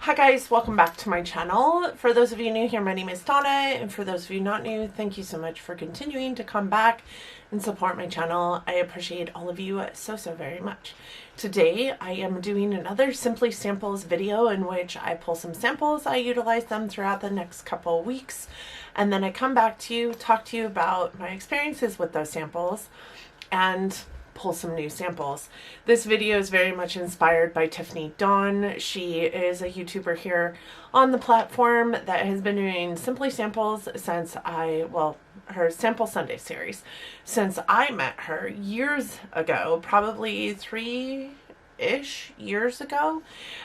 Hi guys, welcome back to my channel. For those of you new here, my name is Donna, and for those of you not new, thank you so much for continuing to come back and support my channel. I appreciate all of you so very much. Today I am doing another Simply Samples video in which I pull some samples, I utilize them throughout the next couple weeks, and then I come back to you, talk to you about my experiences with those samples, and pull some new samples. This video is very much inspired by Tiffany. She is a YouTuber here on the platform that has been doing Simply Samples since her Sample Sunday series, since I met her years ago, probably 3-ish years ago.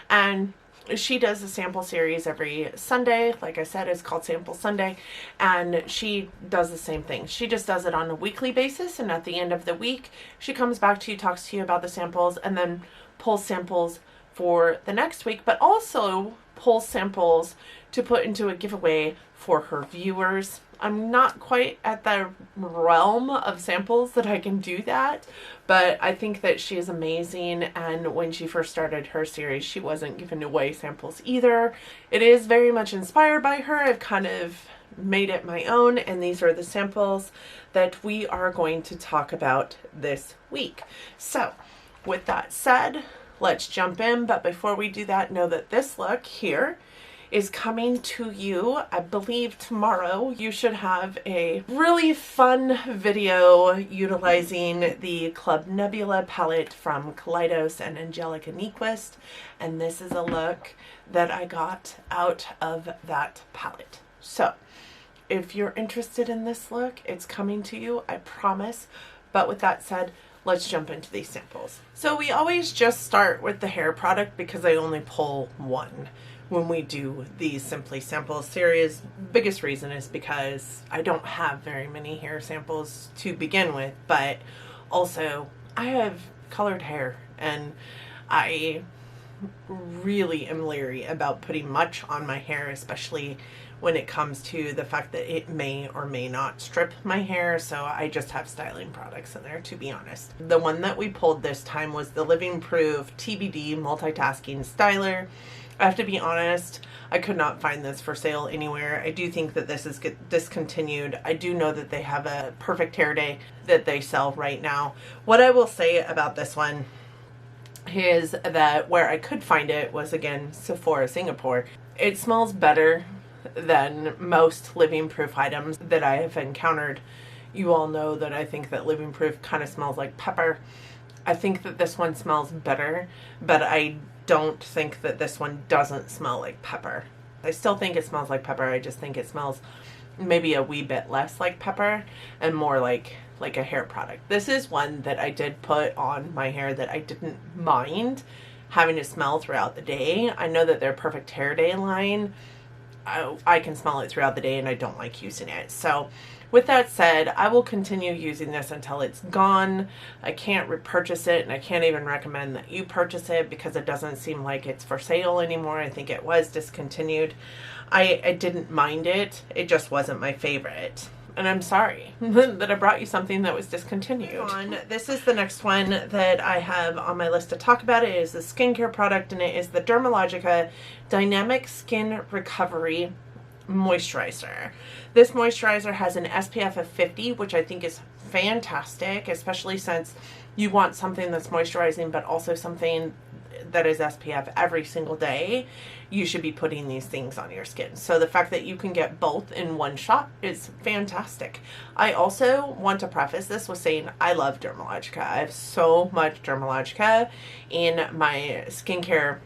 And she does a sample series every Sunday. Like I said, it's called Sample Sunday, and she does the same thing. She just does it on a weekly basis, and at the end of the week she comes back to you, talks to you about the samples, and then pulls samples for the next week, but also pulls samples to put into a giveaway for her viewers. I'm not quite at the realm of samples that I can do that, but I think that she is amazing, and when she first started her series, she wasn't giving away samples either. It is very much inspired by her. I've kind of made it my own, and these are the samples that we are going to talk about this week. So, with that said, let's jump in, but before we do that, know that this look here is coming to you, I believe, tomorrow. You should have a really fun video utilizing the Club Nebula palette from Kaleidos and Angelica Nyquist, and this is a look that I got out of that palette. So if you're interested in this look, it's coming to you, I promise. But with that said, let's jump into these samples. So we always just start with the hair product because I only pull one when we do these Simply Samples series. Biggest reason is because I don't have very many hair samples to begin with, but also I have colored hair, and I really am leery about putting much on my hair, especially when it comes to the fact that it may or may not strip my hair, so I just have styling products in there, to be honest. The one that we pulled this time was the Living Proof TBD Multitasking Styler. I have to be honest, I could not find this for sale anywhere. I do think that this is discontinued. I do know that they have a Perfect Hair Day that they sell right now. What I will say about this one is that where I could find it was, again, Sephora Singapore. It smells better than most Living Proof items that I have encountered. You all know that I think that Living Proof kind of smells like pepper. I think that this one smells better, but I don't think that this one doesn't smell like pepper. I still think it smells like pepper. I just think it smells maybe a wee bit less like pepper and more like a hair product. This is one that I did put on my hair that I didn't mind having to smell throughout the day. I know that their Perfect Hair Day line, I can smell it throughout the day, and I don't like using it. So with that said, I will continue using this until it's gone. I can't repurchase it, and I can't even recommend that you purchase it because it doesn't seem like it's for sale anymore. I think it was discontinued. I didn't mind it. It just wasn't my favorite. And I'm sorry that I brought you something that was discontinued. This is the next one that I have on my list to talk about. It is a skincare product, and it is the Dermalogica Dynamic Skin Recovery Moisturizer. This moisturizer has an SPF of 50, which I think is fantastic, especially since you want something that's moisturizing but also something that is SPF every single day. You should be putting these things on your skin. So the fact that you can get both in one shot is fantastic. I also want to preface this with saying I love Dermalogica. I have so much Dermalogica in my skincare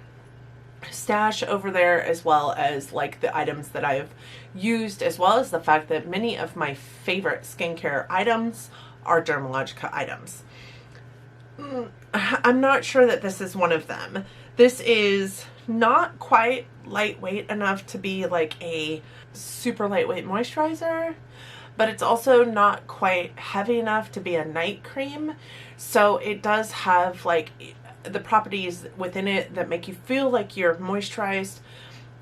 stash over there, as well as like the items that I've used, as well as the fact that many of my favorite skincare items are Dermalogica items. I'm not sure that this is one of them. This is not quite lightweight enough to be like a super lightweight moisturizer, but it's also not quite heavy enough to be a night cream. So it does have like the properties within it that make you feel like you're moisturized,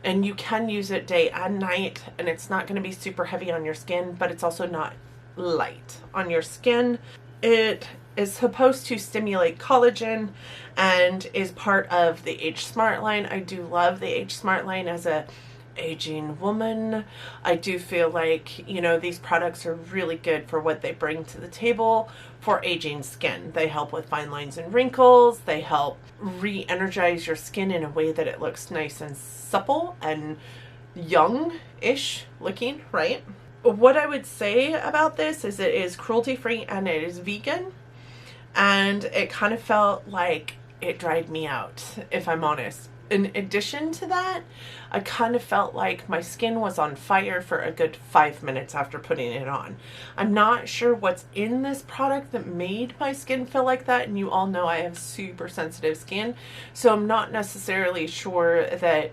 and you can use it day and night, and it's not going to be super heavy on your skin, but it's also not light on your skin. It is supposed to stimulate collagen and is part of the Age Smart line. I do love the Age Smart line as a aging woman. I do feel like, you know, these products are really good for what they bring to the table for aging skin. They help with fine lines and wrinkles. They help re-energize your skin in a way that it looks nice and supple and young-ish looking, right? What I would say about this is it is cruelty-free and it is vegan. And it kind of felt like it dried me out, if I'm honest. In addition to that, I kind of felt like my skin was on fire for a good 5 minutes after putting it on. I'm not sure what's in this product that made my skin feel like that, and you all know I have super sensitive skin, so I'm not necessarily sure that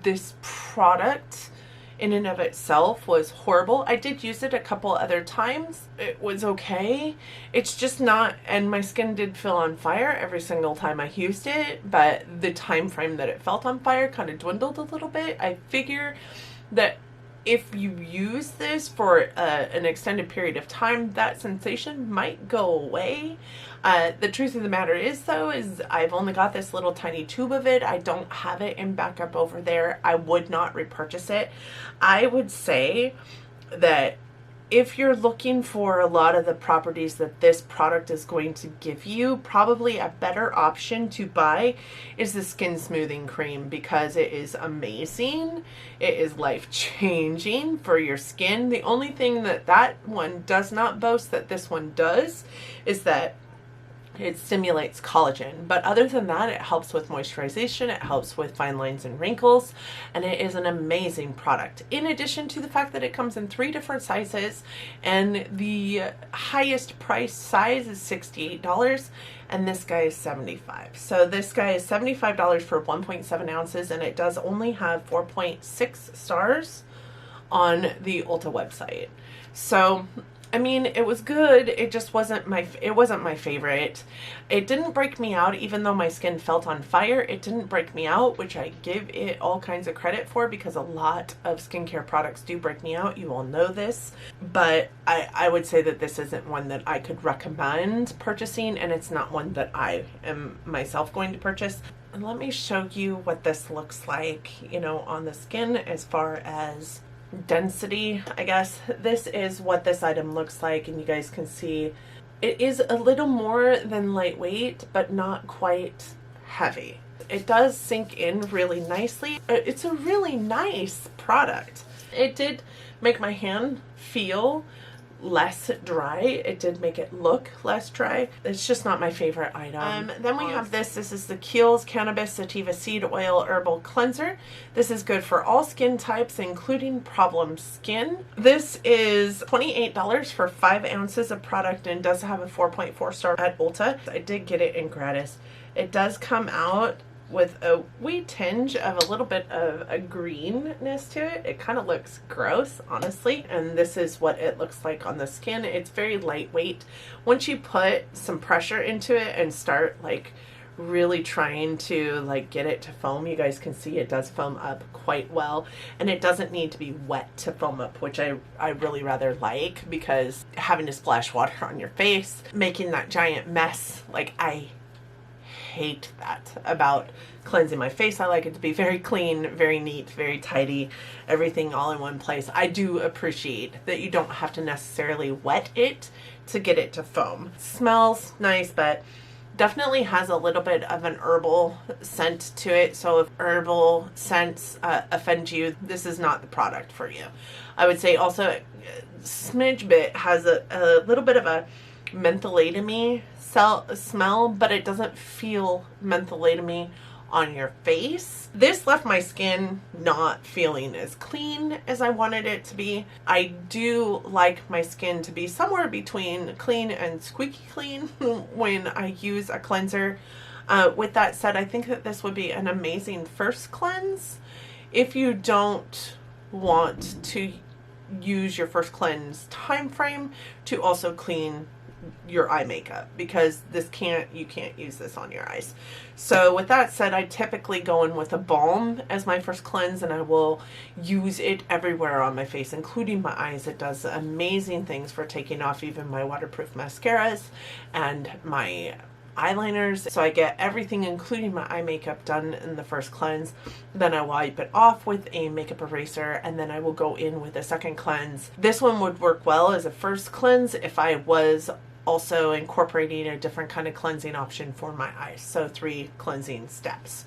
this product in and of itself was horrible. I did use it a couple other times. It was okay. It's just not, and my skin did feel on fire every single time I used it, but the time frame that it felt on fire kind of dwindled a little bit. I figure that if you use this for an extended period of time, that sensation might go away. The truth of the matter is, though, is I've only got this little tiny tube of it. I don't have it in backup over there. I would not repurchase it. I would say that if you're looking for a lot of the properties that this product is going to give you, probably a better option to buy is the Skin Smoothing Cream, because it is amazing. It is life-changing for your skin. The only thing that that one does not boast that this one does is that it stimulates collagen, but other than that, it helps with moisturization, it helps with fine lines and wrinkles, and it is an amazing product. In addition to the fact that it comes in 3 different sizes, and the highest price size is $68, and this guy is $75. So this guy is $75 for 1.7 ounces, and it does only have 4.6 stars on the Ulta website. So I mean, it was good. It just wasn't my favorite. It didn't break me out, even though my skin felt on fire. It didn't break me out, which I give it all kinds of credit for, because a lot of skincare products do break me out. You all know this. But I would say that this isn't one that I could recommend purchasing, and it's not one that I am myself going to purchase. And let me show you what this looks like, you know, on the skin as far as density, I guess. This is what this item looks like, and you guys can see it is a little more than lightweight, but not quite heavy. It does sink in really nicely. It's a really nice product. It did make my hand feel less dry. It did make it look less dry. It's just not my favorite item. Then we have this. This is the Kiehl's Cannabis Sativa Seed Oil Herbal Cleanser. This is good for all skin types, including problem skin. This is $28 for 5 ounces of product, and does have a 4.4 star at Ulta. I did get it in gratis. It does come out with a wee tinge of a little bit of a greenness to it. It kind of looks gross, honestly, and this is what it looks like on the skin. It's very lightweight. Once you put some pressure into it and start like really trying to like get it to foam, you guys can see it does foam up quite well, and it doesn't need to be wet to foam up, which I really rather like, because having to splash water on your face, making that giant mess, like I hate that about cleansing my face. I like it to be very clean, very neat, very tidy, everything all in one place. I do appreciate that you don't have to necessarily wet it to get it to foam. It smells nice, but definitely has a little bit of an herbal scent to it. So if herbal scents offend you, this is not the product for you. I would say also a smidge bit has a little bit of a mentholatum-y smell, but it doesn't feel mentholatum-y on your face. This left my skin not feeling as clean as I wanted it to be. I do like my skin to be somewhere between clean and squeaky clean when I use a cleanser. With that said, I think that this would be an amazing first cleanse if you don't want to use your first cleanse time frame to also clean your eye makeup, because you can't use this on your eyes. So with that said, I typically go in with a balm as my first cleanse, and I will use it everywhere on my face, including my eyes. It does amazing things for taking off even my waterproof mascaras and my eyeliners. So I get everything, including my eye makeup, done in the first cleanse. Then I wipe it off with a makeup eraser, and then I will go in with a second cleanse. This one would work well as a first cleanse if I was also incorporating a different kind of cleansing option for my eyes. So 3 cleansing steps.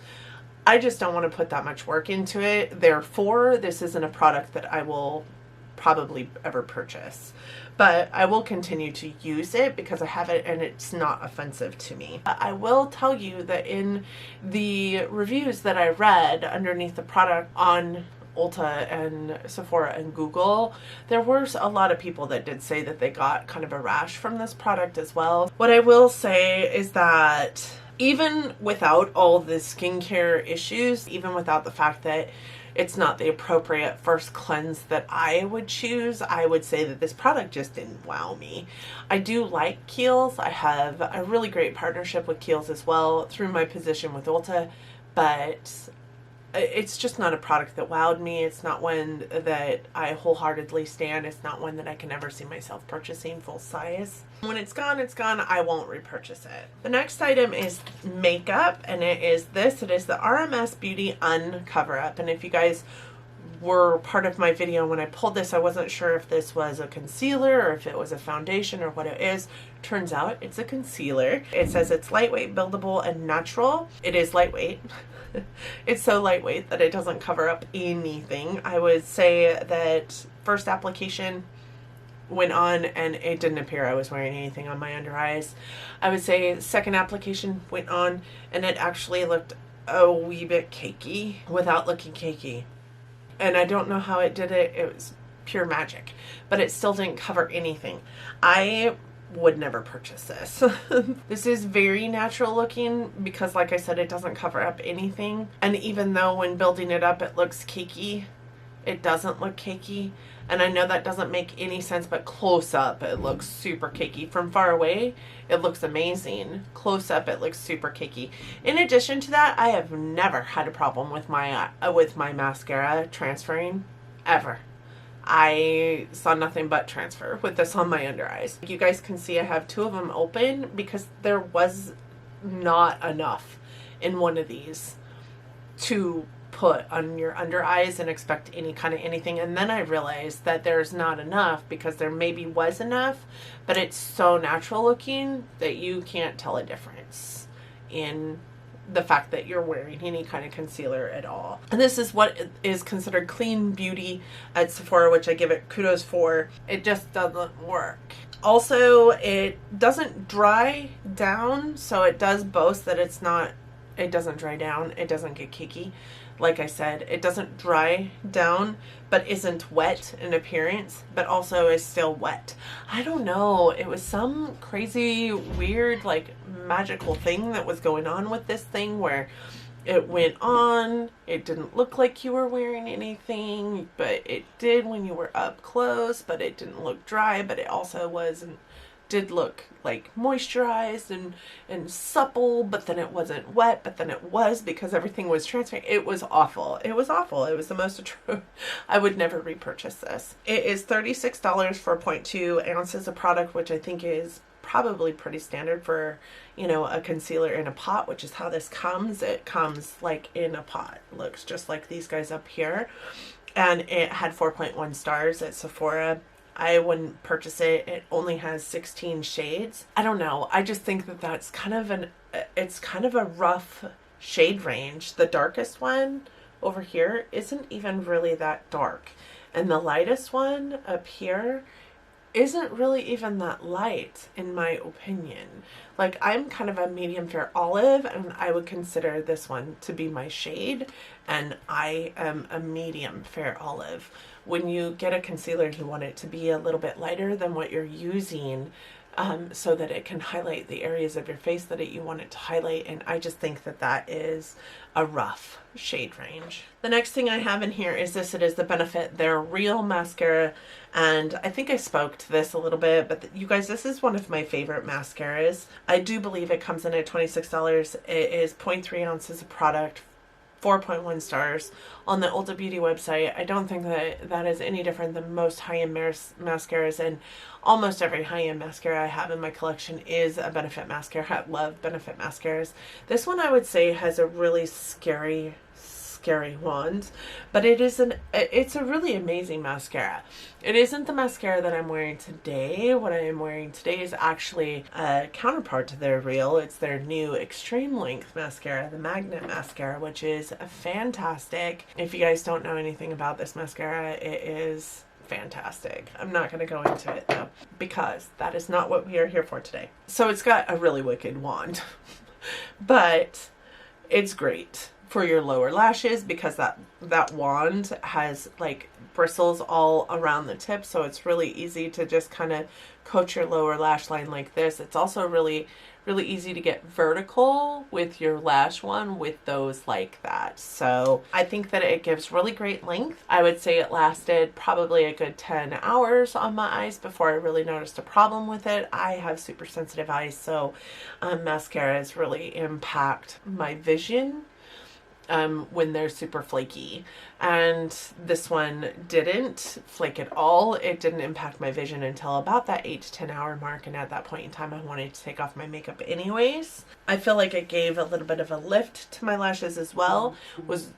I just don't want to put that much work into it. Therefore, this isn't a product that I will probably ever purchase, but I will continue to use it because I have it and it's not offensive to me. I will tell you that in the reviews that I read underneath the product on Ulta and Sephora and Google, there were a lot of people that did say that they got kind of a rash from this product as well. What I will say is that even without all the skincare issues, even without the fact that it's not the appropriate first cleanse that I would choose, I would say that this product just didn't wow me. I do like Kiehl's. I have a really great partnership with Kiehl's as well through my position with Ulta, but it's just not a product that wowed me. It's not one that I wholeheartedly stand. It's not one that I can ever see myself purchasing full size. When it's gone, it's gone. I won't repurchase it. The next item is makeup, and it is this. It is the RMS Beauty Uncover Up. And if you guys were part of my video when I pulled this, I wasn't sure if this was a concealer or if it was a foundation or what it is. Turns out it's a concealer. It says it's lightweight, buildable, and natural. It is lightweight. It's so lightweight that it doesn't cover up anything. I would say that first application went on and it didn't appear I was wearing anything on my under eyes. I would say second application went on and it actually looked a wee bit cakey without looking cakey. And I don't know how it did it. It was pure magic, but it still didn't cover anything. I would never purchase this. This is very natural looking because, like I said, it doesn't cover up anything. And even though when building it up it looks cakey, it doesn't look cakey. And I know that doesn't make any sense, but close up it looks super cakey. From far away it looks amazing. Close up it looks super cakey. In addition to that, I have never had a problem with my mascara transferring, ever. I saw nothing but transfer with this on my under eyes. You guys can see I have 2 of them open because there was not enough in one of these to put on your under eyes and expect any kind of anything. And then I realized that there's not enough because there maybe was enough, but it's so natural looking that you can't tell a difference in the fact that you're wearing any kind of concealer at all. And this is what is considered clean beauty at Sephora, which I give it kudos for. It just doesn't work. Also, it doesn't dry down, so it does boast that it doesn't dry down, it doesn't get cakey. Like I said, it doesn't dry down, but isn't wet in appearance, but also is still wet. I don't know. It was some crazy, weird, like magical thing that was going on with this thing where it went on, it didn't look like you were wearing anything, but it did when you were up close, but it didn't look dry, but it also did look like moisturized and supple, but then it wasn't wet, but then it was because everything was transferring. It was awful. It was awful. It was the most atrocious. I would never repurchase this. It is $36 for 0.2 ounces of product, which I think is probably pretty standard for, you know, a concealer in a pot, which is how this comes. It comes like in a pot. It looks just like these guys up here. And it had 4.1 stars at Sephora. I wouldn't purchase it. It only has 16 shades. I don't know. I just think that that's kind of it's kind of a rough shade range. The darkest one over here isn't even really that dark. And the lightest one up here isn't really even that light, in my opinion. Like, I'm kind of a medium fair olive, and I would consider this one to be my shade, and I am a medium fair olive. When you get a concealer, you want it to be a little bit lighter than what you're using so that it can highlight the areas of your face that you want it to highlight. And I just think that that is a rough shade range. The next thing I have in here is this. It is the Benefit Their Real Mascara. And I think I spoke to this a little bit, but you guys, this is one of my favorite mascaras. I do believe it comes in at $26. It is 0.3 ounces of product, 4.1 stars on the Ulta Beauty website. I don't think that that is any different than most high-end mascaras, and almost every high-end mascara I have in my collection is a Benefit mascara. I love Benefit mascaras. This one I would say has a really scary wand, but it's a really amazing mascara. It isn't the mascara that I'm wearing today. What I am wearing today is actually a counterpart to their Real. It's their new extreme length mascara, the Magnet mascara, which is fantastic. If you guys don't know anything about this mascara, it is fantastic. I'm not going to go into it though, because that is not what we are here for today. So it's got a really wicked wand, but it's great for your lower lashes because that wand has like bristles all around the tip, so it's really easy to just kind of coat your lower lash line like this. It's also really easy to get vertical with your lash one with those like that. So I think that it gives really great length. I would say it lasted probably a good 10 hours on my eyes before I really noticed a problem with it. I have super sensitive eyes, so mascaras really impact my vision when they're super flaky, and this one didn't flake at all. It didn't impact my vision until about that 8 to 10 hour mark, and at that point in time I wanted to take off my makeup anyways. I feel like it gave a little bit of a lift to my lashes as well.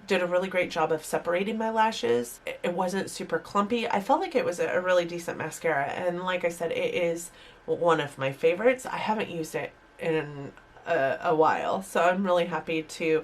Did a really great job of separating my lashes. It wasn't super clumpy. I felt like it was a really decent mascara, and like I said, it is one of my favorites. I haven't used it in a while, so I'm really happy to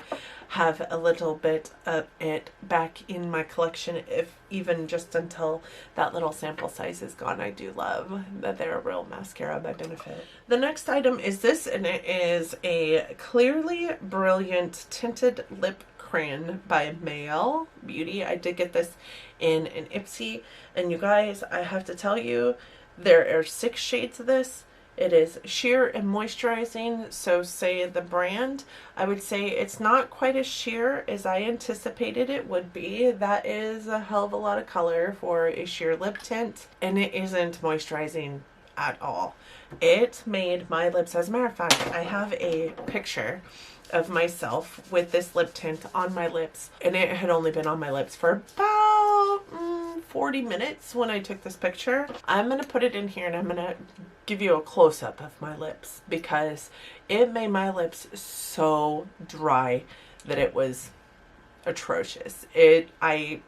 have a little bit of it back in my collection, if even just until that little sample size is gone. I do love that they're a real mascara by Benefit. The next item is this, and it is a Clearly Brilliant Tinted Lip Crayon by Mael Beauty. I did get this in an Ipsy, and you guys, I have to tell you, there are 6 shades of this. It is sheer and moisturizing, so say the brand. I would say it's not quite as sheer as I anticipated it would be. That is a hell of a lot of color for a sheer lip tint, and it isn't moisturizing at all. It made my lips, as a matter of fact, I have a picture of myself with this lip tint on my lips, and it had only been on my lips for about 40 minutes when I took this picture. I'm going to put it in here, and I'm going to give you a close-up of my lips because it made my lips so dry that it was atrocious. I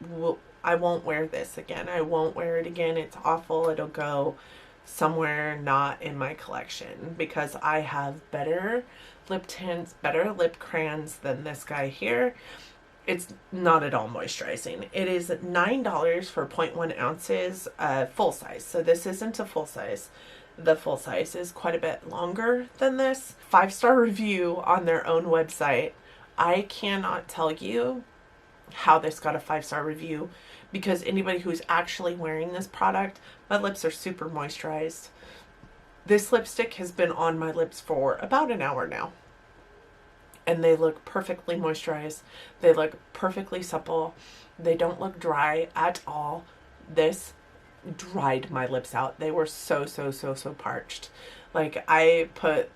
won't wear this again. I won't wear it again. It's awful. It'll go somewhere not in my collection because I have better lip tints, better lip crayons than this guy here. It's not at all moisturizing. It is $9 for 0.1 ounces full size. So this isn't a full size. The full size is quite a bit longer than this. 5-star review on their own website. I cannot tell you how this got a 5-star review because anybody who's actually wearing this product, my lips are super moisturized. This lipstick has been on my lips for about an hour now, and they look perfectly moisturized. They look perfectly supple. They don't look dry at all. This dried my lips out. They were so parched. Like, I put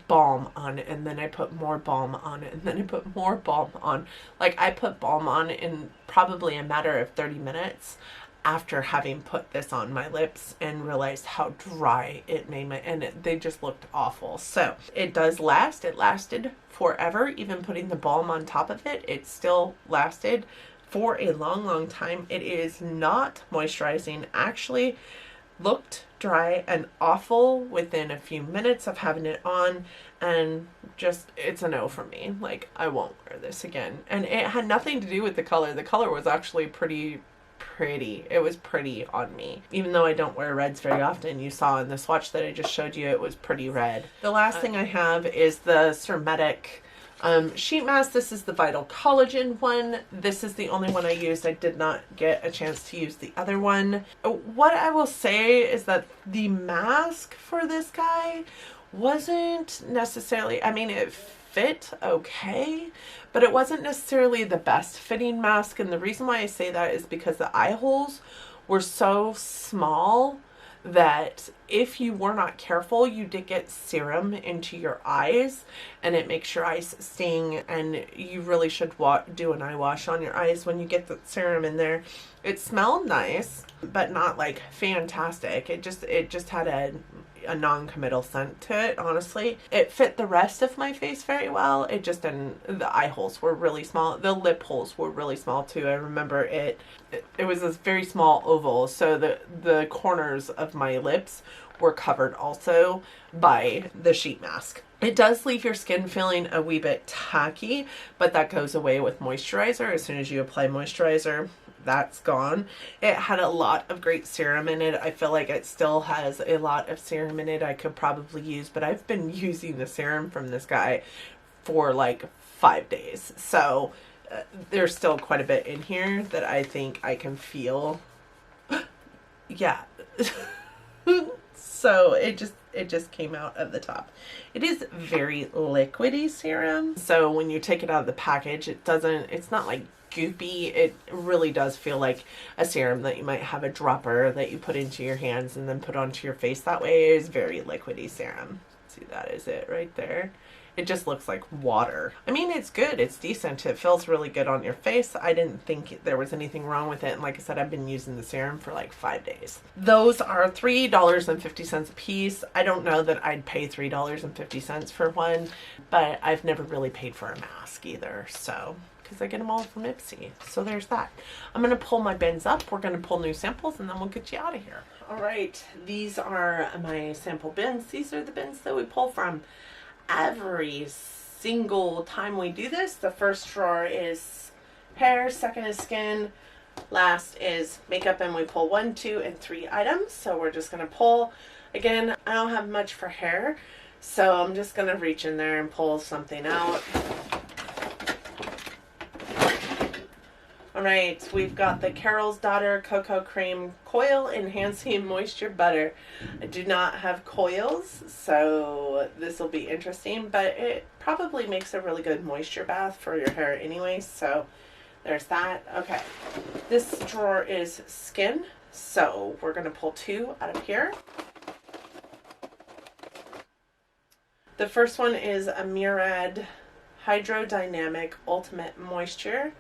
balm on it, and then I put more balm on it, and then I put more balm on. Like, I put balm on in probably a matter of 30 minutes after having put this on my lips and realized how dry it made my, and they just looked awful. So it does last. It lasted forever. Even putting the balm on top of it, it still lasted for a long time. It is not moisturizing. Actually looked dry and awful within a few minutes of having it on, and just, it's a no for me. Like, I won't wear this again. And it had nothing to do with the color. The color was actually pretty. It was pretty on me. Even though I don't wear reds very often, you saw in the swatch that I just showed you, it was pretty red. The last thing I have is the Hermetic Sheet mask. This is the Vital Collagen one. This is the only one I used. I did not get a chance to use the other one. What I will say is that the mask for this guy wasn't necessarily, I mean, it fit okay, but it wasn't necessarily the best fitting mask. And the reason why I say that is because the eye holes were so small that if you were not careful, you did get serum into your eyes and it makes your eyes sting, and you really should do an eye wash on your eyes when you get the serum in there. It smelled nice, but not like fantastic. It just had a non-committal scent to it, honestly. It fit the rest of my face very well. It just didn't, the eye holes were really small. The lip holes were really small too. I remember it was this very small oval, so the corners of my lips were covered also by the sheet mask. It does leave your skin feeling a wee bit tacky, but that goes away with moisturizer. As soon as you apply moisturizer, that's gone. It had a lot of great serum in it. I feel like it still has a lot of serum in it I could probably use, but I've been using the serum from this guy for like 5 days. So there's still quite a bit in here that I think I can feel. Yeah. So it just came out of the top. It is very liquidy serum. So when you take it out of the package, it's not like goopy. It really does feel like a serum that you might have a dropper that you put into your hands and then put onto your face. That way it is very liquidy serum. See, that is it right there. It just looks like water. I mean, it's good. It's decent. It feels really good on your face. I didn't think there was anything wrong with it. And like I said, I've been using the serum for like 5 days. Those are $3.50 a piece. I don't know that I'd pay $3.50 for one, but I've never really paid for a mask either. So, because I get them all from Ipsy. So there's that. I'm going to pull my bins up. We're going to pull new samples and then we'll get you out of here. All right. These are my sample bins. These are the bins that we pull from every single time we do this. The first drawer is hair, second is skin, last is makeup, and we pull 1, 2, and 3 items. So we're just going to pull. Again, I don't have much for hair, so I'm just going to reach in there and pull something out. All right, we've got the Carol's Daughter Cocoa Cream Coil Enhancing Moisture Butter. I do not have coils, so this will be interesting, but it probably makes a really good moisture bath for your hair anyway, so there's that. Okay, this drawer is skin, so we're going to pull 2 out of here. The first one is a Murad Hydrodynamic Ultimate Moisture.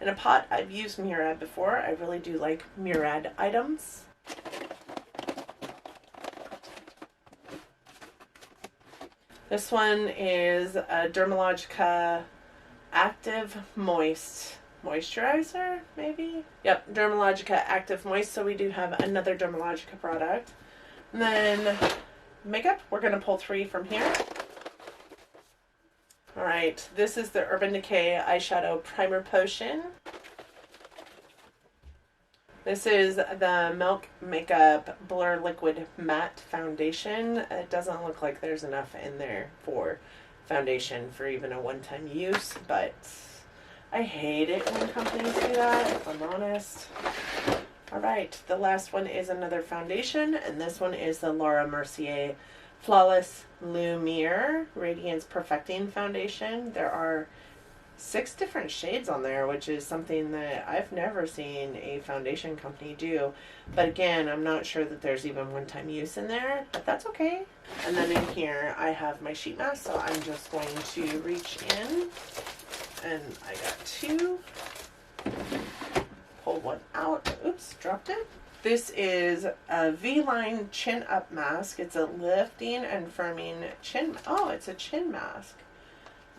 In a pot, I've used Murad before. I really do like Murad items. This one is a Dermalogica Active Moist Moisturizer, maybe? Yep, Dermalogica Active Moist, so we do have another Dermalogica product. And then makeup, we're going to pull 3 from here. Alright, this is the Urban Decay Eyeshadow Primer Potion. This is the Milk Makeup Blur Liquid Matte Foundation. It doesn't look like there's enough in there for foundation for even a one-time use, but I hate it when companies do that, if I'm honest. Alright, the last one is another foundation, and this one is the Laura Mercier Flawless Lumiere Radiance Perfecting Foundation. There are 6 different shades on there, which is something that I've never seen a foundation company do. But again, I'm not sure that there's even one-time use in there, but that's okay. And then in here, I have my sheet mask, so I'm just going to reach in, and I got 2. Pull 1 out. Oops, dropped it. This is a V-Line Chin Up Mask. It's a lifting and firming chin. Oh, it's a chin mask.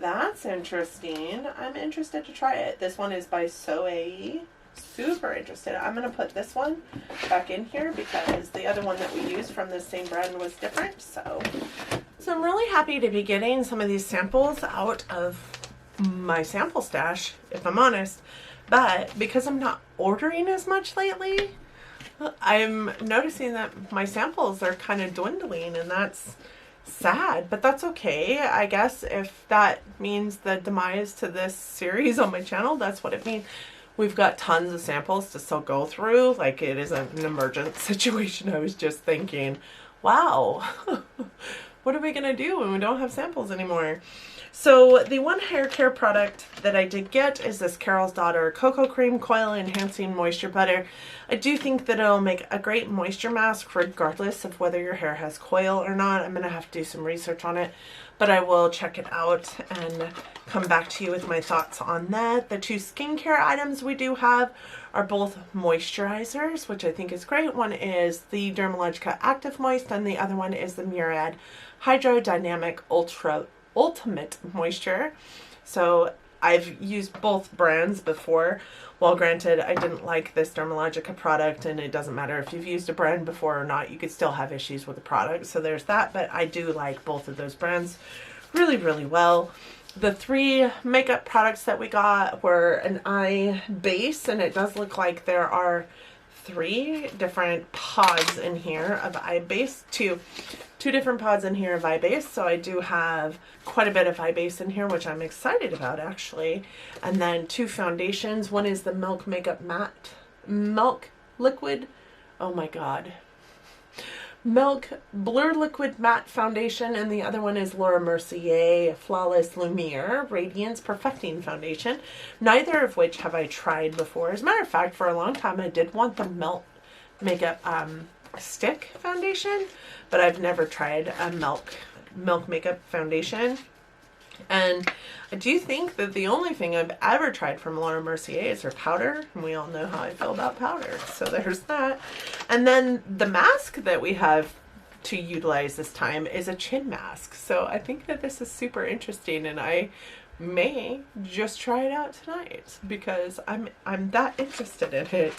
That's interesting. I'm interested to try it. This one is by Soei. Super interested. I'm going to put this one back in here because the other one that we used from the same brand was different. So I'm really happy to be getting some of these samples out of my sample stash, if I'm honest. But because I'm not ordering as much lately, I'm noticing that my samples are kind of dwindling, and that's sad, but that's okay. I guess if that means the demise to this series on my channel, that's what it means. We've got tons of samples to still go through. Like, it isn't an emergent situation. I was just thinking, wow, what are we gonna do when we don't have samples anymore? So the one hair care product that I did get is this Carol's Daughter Cocoa Cream Coil Enhancing Moisture Butter. I do think that it'll make a great moisture mask regardless of whether your hair has coil or not. I'm going to have to do some research on it, but I will check it out and come back to you with my thoughts on that. The two skincare items we do have are both moisturizers, which I think is great. One is the Dermalogica Active Moist, and the other one is the Murad Hydrodynamic Ultimate Moisture. So I've used both brands before. Well, granted, I didn't like this Dermalogica product, and it doesn't matter if you've used a brand before or not, you could still have issues with the product. So there's that, but I do like both of those brands really, really well. The three makeup products that we got were an eye base, and it does look like there are 3 different pods in here of eye base, two different pods in here of eye base. So I do have quite a bit of eye base in here, which I'm excited about actually. And then 2 foundations. One is the Milk Makeup Matte Milk Liquid, oh my god, Milk Blur Liquid Matte Foundation, and the other one is Laura Mercier Flawless Lumiere Radiance Perfecting Foundation. Neither of which have I tried before. As a matter of fact, for a long time I did want the Milk Makeup Stick Foundation, but I've never tried a Milk Makeup Foundation. And I do think that the only thing I've ever tried from Laura Mercier is her powder, and we all know how I feel about powder, so there's that. And then the mask that we have to utilize this time is a chin mask, so I think that this is super interesting, and I may just try it out tonight because I'm that interested in it.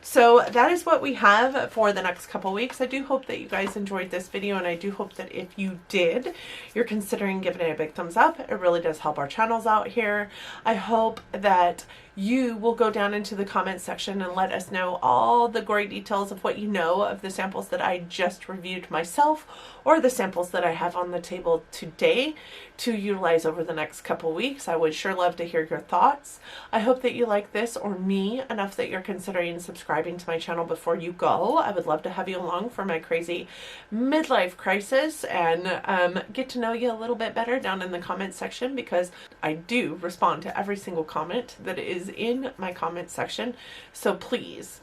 So that is what we have for the next couple weeks. I do hope that you guys enjoyed this video, and I do hope that if you did, you're considering giving it a big thumbs up. It really does help our channels out here. I hope that you will go down into the comment section and let us know all the gory details of what you know of the samples that I just reviewed myself, or the samples that I have on the table today to utilize over the next couple weeks. I would sure love to hear your thoughts. I hope that you like this or me enough that you're considering subscribing to my channel before you go. I would love to have you along for my crazy midlife crisis and get to know you a little bit better down in the comment section, because I do respond to every single comment that is in my comment section. So please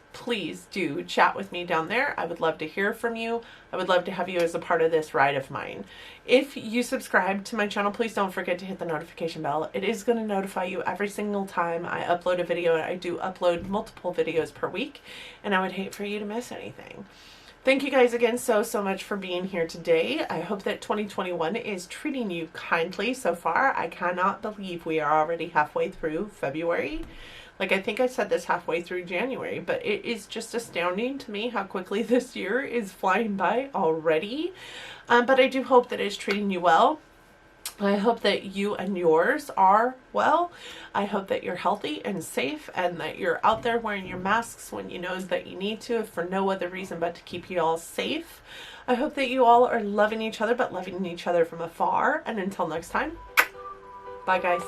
do chat with me down there. I would love to hear from you. I would love to have you as a part of this ride of mine. If you subscribe to my channel, please don't forget to hit the notification bell. It is going to notify you every single time I upload a video. I do upload multiple videos per week, and I would hate for you to miss anything. Thank you guys again so much for being here today. I hope that 2021 is treating you kindly so far. I cannot believe we are already halfway through February. Like, I think I said this halfway through January, but it is just astounding to me how quickly this year is flying by already. But I do hope that it's treating you well. I hope that you and yours are well. I hope that you're healthy and safe, and that you're out there wearing your masks when you know that you need to, for no other reason but to keep you all safe. I hope that you all are loving each other, but loving each other from afar. And until next time, bye guys.